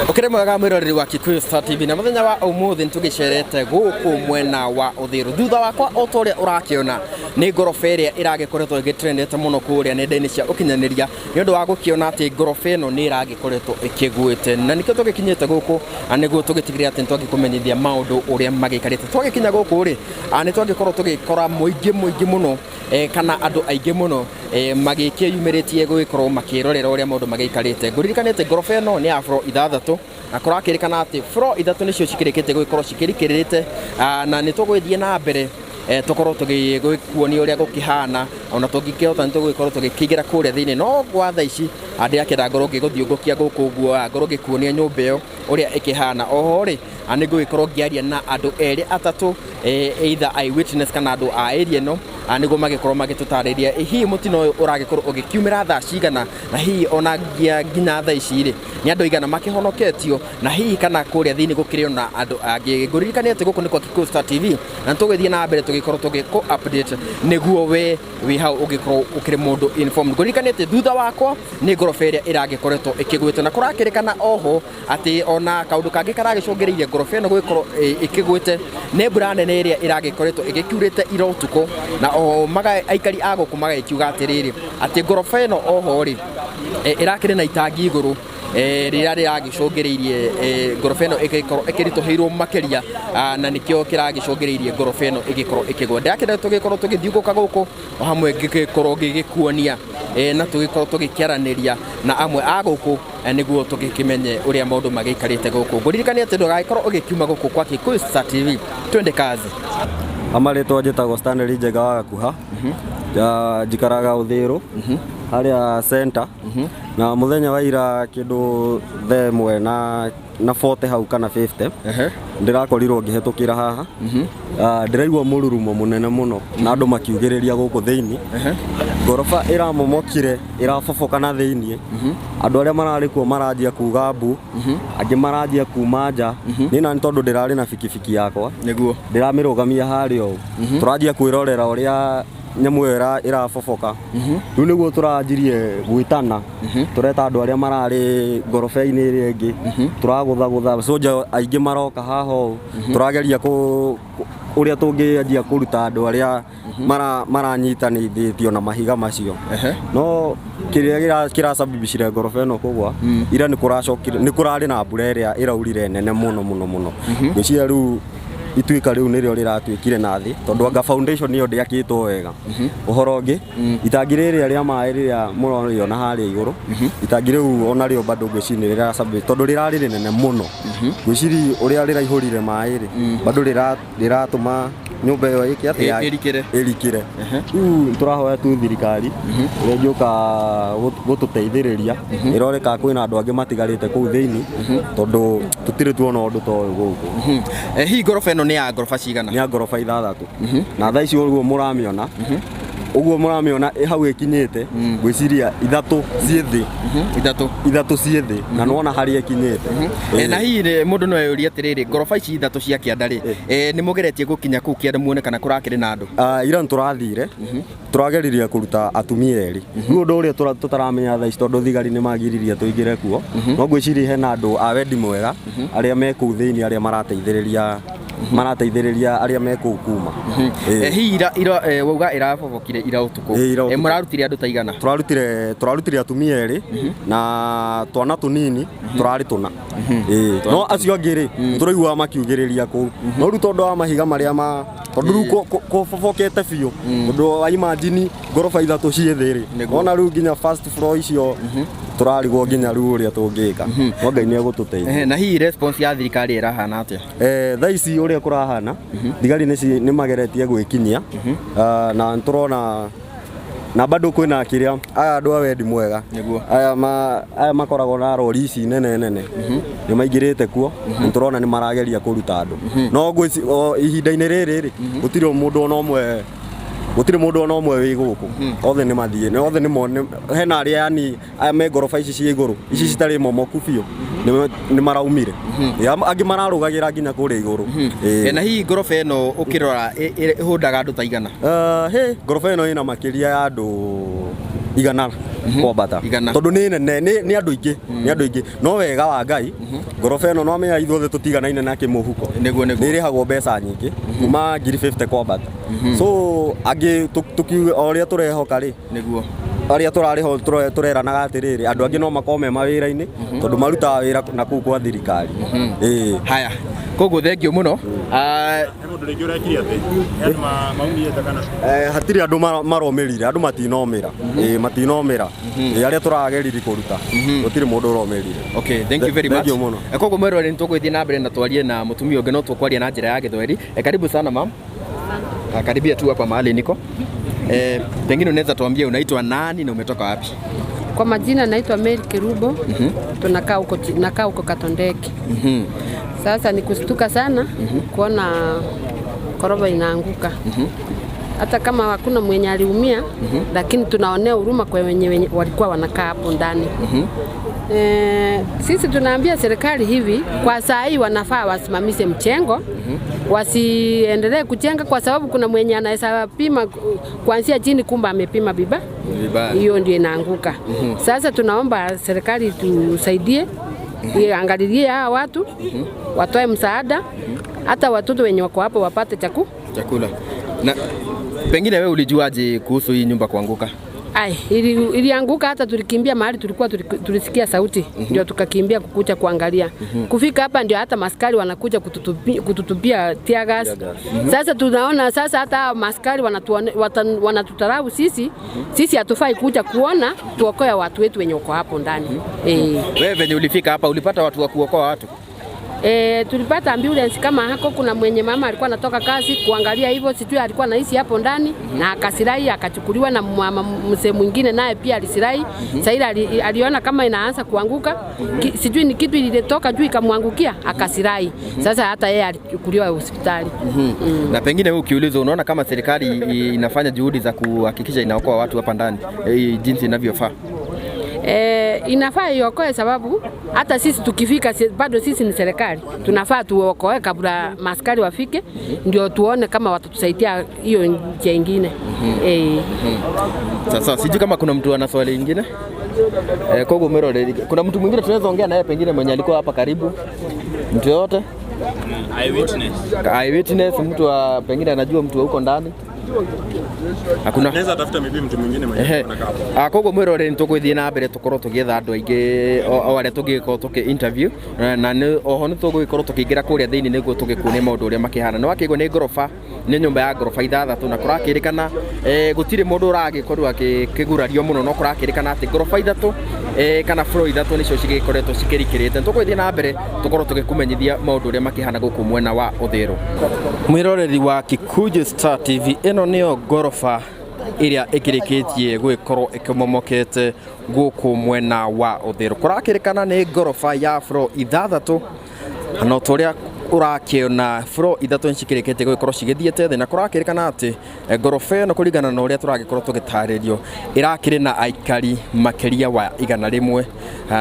Ukire mwega mwiroreri wa Kikuyu Star TV na muthenya wa umuthi ntugicerete guku mwena wa Uthiru. Thutha wakwa otoria urakiona ni ngorofa iria iragikoretwo igitrendete muno kuria nenda-ini cia ukinyaniria ni undu wa gukiona ati ngorofa ino ni iragikoretwo ikiguite na nikio tugikinyite guku niguo tugitigire ati twagikumenyithia maundu uria magikarite twagikinya guku ri ni twagikorwo tugikora muingi muno kana andu aingi muno magikiyumiritie gugikorwo makirorera uria maundu magikarite. Nguririkanite ngorofa ino ni afro ithathatu na kurakirikana ati fro ithatu nicio cikirikite gugikorwo cikirikirite na nitugwithie na mbere tukorwo tugikuonia uria gukihana ona tungikihota nitugikorwo tugikigira kuria thiini no gwa thaa ici andi akenda ngoro ngiguthiungukia guku guo ngoro ngikuonia nyumba iyo uria ikihana. Oho ri nigugikorwo ngiaria na andu eri atatu either eyewitness kana andu a area no niguo magikorwo magitutariria hihi mutino uyu uragikorwo ugikiumira thaa cigana na hihi ona nginya thaa ici ri ni andu igana makihonoketio na hihi kana kuria thiini gukiri ona andu angi. Nguririkania ati guku ni kwa Kikuyu Star TV na tugithie na mbere tugikorwo tugiku update niguo we hau ugikorwo ukiri mundu informed. Nguririkania ati thutha wakwa ni ngorofa iria iragikoretwo ikigwite na kurakirikana oho ati ona kaundu kangi karagicungiriire ngorofa ino gugikorwo ikigwite ni mbura nene iria iragikoretwo igikiurite ira utuko na o aikari aguku magakiuga atiriri ati ngorofa ino oho ri irakire na itangi iguru rira riragicungiriirie ngorofa ino ikirituheirwo makeria na nikio kiragicungiriirie ngorofa ino igikorwo ikigwa. Ndakira tugikorwo tugithiuguka guku o hamwe ngigikorwo ngigikuonia na tugikorwo tugikiaraniria na amwe aguku niguo tugikimenye uria maundu magikarite guku. Nguririkania ati ndugagikorwo ugikiuma guku kwa Kikuyu Star TV. Twende kazi. Amaritwo njitagwo Stanley Njega wa Gakuha njikaraga Uthiru haria center na muthenya wa ira kindu themwe na 40 hau kana 50 ndirakorirwo ngihetukira haha ndiraigwa mururumo munene muno na andu makiugiriria guku thiini ngorofa iramomokire irafofoka na thiini andu aria marari kuo maranjia kuga mbu angi maranjia kuma nja ni na tondu ndirari na fikifiki yakwa niguo ndiramirũgamia hario turanjia kwirorera uria nyamu irafofoka riu niguo turanjirie gwitana tureta andu aria marari ngorofa-ini iri ingi turagutha soja aingi maroka haho turageria uria tungianjia kuruta andu aria maranyitanithitio na mahiga macio no kiria kiracabibicire ngorofa ino kugwa ira ni kurari na mbura iria iraurire nene muno ngwiciria riu ituika riu nirio riratwikire nathi tondu anga foundation niyo ndiakitwo wega uhoro ungi itangi riri ria mai riria muroriona haria iguru itangi riu ona rio bado ngwicini riracabi tondu rirari rinene muno ngwiciri uria riraihurire mai ri bado riratuma nyumba iyo iki ati erikire riu turahoya tu thirikari ria njuka gututeithiriria iroreka kwina andu angi matigarite kuu thiini tondu tutire tuona undu toyo guku hi ngorofa ino ni ya ngorofa cigana? Ni ya ngorofa ithathatu na thaa ici uguo muramiona hau ikinyite gwiciria ithatu ciethi ithatu ciethi na nona haria ikinyite na hihi mundu no yuria atiriri ngorofa ici ithatu cia kianda ri ni mugeretie gukinya kuu kianda muone kana kurakiri na andu ira turathire turageriria kuruta atumia eri riu undu uria tutaramenya thaa ici tondu thigari ni magiririe tuingire kuo no gwiciria hena andu a wendi mwega aria me kuu thiini aria marateithiriria aria me kuu kuma hihi wauga irafofokire ira utuku murarutire andu taigana? Turarutire atumia eri na twana tunini turari tuna no acio angiri turaigua makiugiriria kuu no ru tondu wa mahiga maria tondu ru kufofokete biu tondu wa imagine ngorofa ithatu ciethiri ona ru nginya first floor icio turarigwo nginya ru uria tungika no Ngai ni egututeithia. Na hihi response ya thirikari irahana atia? Thaa ici uria kurahana thigari ni mageretie gwikinyia na turona na bado kwina kiria aya andu a wendi mwega aya makoragwo na rori ici nene ni maingirite kuo turona ni marageria kuruta andu no ihinda-ini riri gutire mundu ona umwe wi guku othe ni mathie ni othe ni mone hena aria yani aya me ngorofa ici cie iguru ici citari momoku biu ni maraumire angi mararugagira nginya kuria iguru na hihi ngorofa ino ukirora ihundaga andu taigana? Ngorofa ino ina makiria ya andu igana kwambata tondu ni nene ni andu ingi no wega wa Ngai ngorofa ino no amenya ithuothe tutiganaine na kimuhuko ni rihagwo mbeca nyingi kuma 50 kwambata so angi tukiuga oria turehoka ri niguo aria turariho tureranaga atiriri andu angi no makome mawira-ini tondu marutaga wira na kuu kwa thirikari haya koguo thengio muno hatiri andu maromerire andu matinomira aria turageriri kuruta gutiri mundu uromerire. Okay, thank you very much. Koguo mwero ni tugwithie na mbere na twarie na mutumia ungi no tukwaria na njira ya Githweri. Karibu sana mam. Karibia tu hapa mahali niko. Pengine unaweza tuambie unaitwa nani na umetoka wapi? Kwa majina naitwa Mary Kirubo. Nakaa huko Katondeki. Sasa ni kustuka sana kuona koroba inaanguka. Hata kama hakuna mwenye aliumia lakini tunaonea huruma kwa wenye walikuwa wanakaa hapo ndani. Sisi tunaambia serikali hivi kwa saa hii wanafaa wasimamishe mchengo, wasiendelee kujenga kwa sababu kuna mwenye anaweza pima kuanzia chini kumba amepima vibaya. Hiyo ndio inaanguka. Sasa tunaomba serikali tusaidie, iangalilie hawa watu, watoe msaada, hata watoto wenye wako hapo wapate chakula. Na pengine wewe ulijuaje kuhusu hii nyumba kuanguka? Ilianguka hata tulikimbia mahali tulikuwa tulisikia sauti ndio tukakimbia kukuja kuangalia. Kufika hapa ndio hata maskari wanakuja kututupia tear gas. Sasa tunaona sasa hata maskari wanatutarau sisi hatufai kuja kuona tuokoe watu wetu wenye wako hapo ndani. Wewe venye ulifika hapa ulipata watu wa kuokoa watu? Tulipata ambulance kama hako kuna mwenye mama alikuwa anatoka kazi kuangalia hivyo sijui alikuwa anaishi hapo ndani na akasirai akachukuliwa na mzee mwingine naye pia alisirai. Sasa aliona kama inaanza kuanguka sijui ni kitu ilitoka juu ikamwangukia akasirai. Sasa hata yeye alichukuliwa hospitali. Na pengine wewe ukiulizwa unaona kama serikali inafanya juhudi za kuhakikisha inaokoa watu hapa ndani jinsi inavyofaa? Inafaa iokoe sababu hata sisi tukifika bado sisi ni serikali. Tunafaa tuokoe kabla maskari wafike ndio tuone kama watatusaidia hiyo njia nyingine. Sasa sijui kama kuna mtu ana swali lingine. Kogo Mwero, kuna mtu mwingine tunaweza ongea naye pengine mwenye alikuwa hapa karibu? Mtu yote? Eyewitness mtu pengine anajua mtu huko ndani? Hakuna. Naweza tafuta mtu mwingine mwenye anakaa. Kogo Mwero ni tugwithie na mbere tukorwo tugietha andu aingi o aria tugikorwo tuki interview na oho ni tugikorwo tukiingira kuria thiini niguo tugikuone maundu uria makihana. No akigwo ni ngorofa ni nyumba ya ngorofa ithathatu na kurakirikana gutire mundu uragikorwo akigurario muno no kurakirikana ati ngorofa ithatu kana floor ithatu nicio cigikoretwo cikirikirite. Tugwithie na mbere tukorwo tugikumenyithia maundu uria makihana guku mwena wa Uthiru. Mwiroreri wa Kikuyu Star TV, ino niyo ngorofa iria ikirikitie gwikorwo ikimomokete guku mwena wa Uthiru. Kurakirikana ni ngorofa ya floor ithathatu no turia urakiona floor ithatu ncikirikite gwikorwo cigithiete thi na kurakirikana ati ngorofa ino kuringana na uria turagikorwo tugitaririo irakiri na aikari makiria wa 100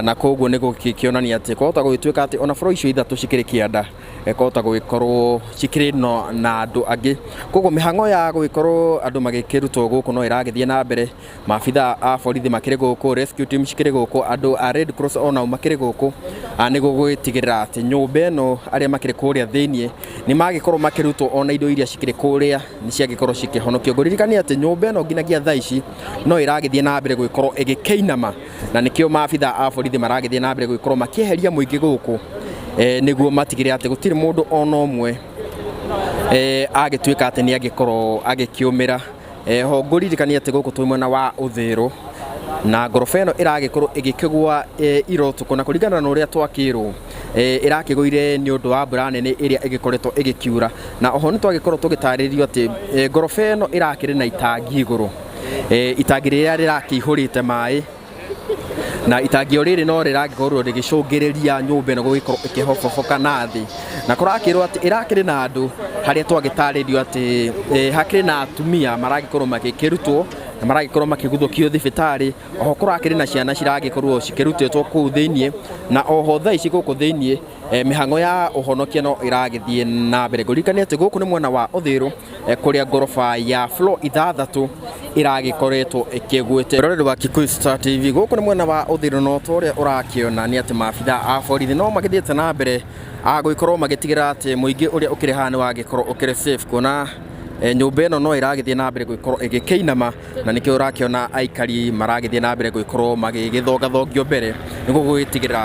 na koguo ni gukionania ati kohota gwituika ati ona floor icio ithatu cikiri kianda kohota gwikorwo cikiri no na andu angi. Koguo mihango ya gwikorwo andu magikirutwo guku no iragithie na mbere. Maabitha a borithi makiri guku, rescue team cikiri guku, andu a Red Cross ona makiri guku niguo gwitigirira ati nyumba ino aria makiri kuria thiini ni magikorwo makirutwo ona indo iria cikiri kuria ni ciagikorwo cikihonokio. Nguririkania ati nyumba ino nginagia thaa ici no iragithie na mbere gwikorwo igikeinama na nikio maabitha a borithi maragithie na mbere gwikorwo makieheria muingi guku niguo matigire ati gutiri mundu ona umwe agituika ati ni agikorwo agikiumira. Ho nguririkania ati guku twi mwena wa Uthiru na ngorofa ino iragikorwo igikigwa irotuko na kuringana na uria twakirwo irakigwire ni undu wa mbura nene iria igikoretwo igikiura na oho ni twagikorwo tugitaririo ati ngorofa ino irakiri na itangi iguru itangi riria rirakihurite mai na itangi riri no riragikorwo rigicungiriria nyumba ino gugikorwo ikihofofoka na thi na kurakirwo ati irakiri na andu haria twagitaririo ati hakiri na atumia maragikorwo magikirutwo na maragikorwo makiguthukio thibitari oho kurakiri na ciana ciragikorwo cikirutitwo kuu thiini na oho thaa ici guku thiini mihango ya uhonokia no iragithie na mbere ngurikanite guku ni mwena wa Uthiru kuria ngorofa ya floor 6 iragikoretwo ikigwite rorero wa Kikuyu Star TV guku ni mwena wa Uthiru no toria urakiona ni ati maabitha a borithi no magithiete na mbere aguikorwo magitigira ati muingi uria ukiri hana wagikorwo ukiri safe kuona nyumba ino no iragithie na mbere guikorwo igikeinama na nikio urakiona aikari maragithie na mbere guikorwo magigithongathongio mbere niguo gwitigira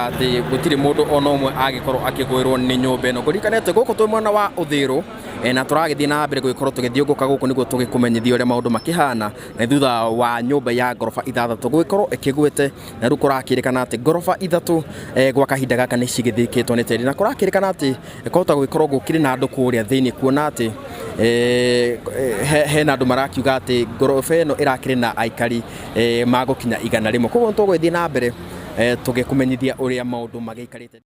ati gutiri mundu ona umwe agikorwo akigwirwo ni nyumba ino ngurikanite guku twi mwena wa Uthiru na turagithie na mbere guikorwo tugithiunguka guku niguo tugikumenyithia uria maundu makihana na thutha wa nyumba ya ngorofa 6 guikorwo ikigwite na riu kurakirikana ati ngorofa 3 gwa kahinda gaka ni cigithikitwo ni tiri na kurakirikana ati kohota guikorwo gukiri na andu kuria thiini kuona ati hena andu marakiuga ati ngorofa ino irakiri na aikari magukinya 100 koguo tugwithie na mbere tugikumenyithia uria maundu magikarite.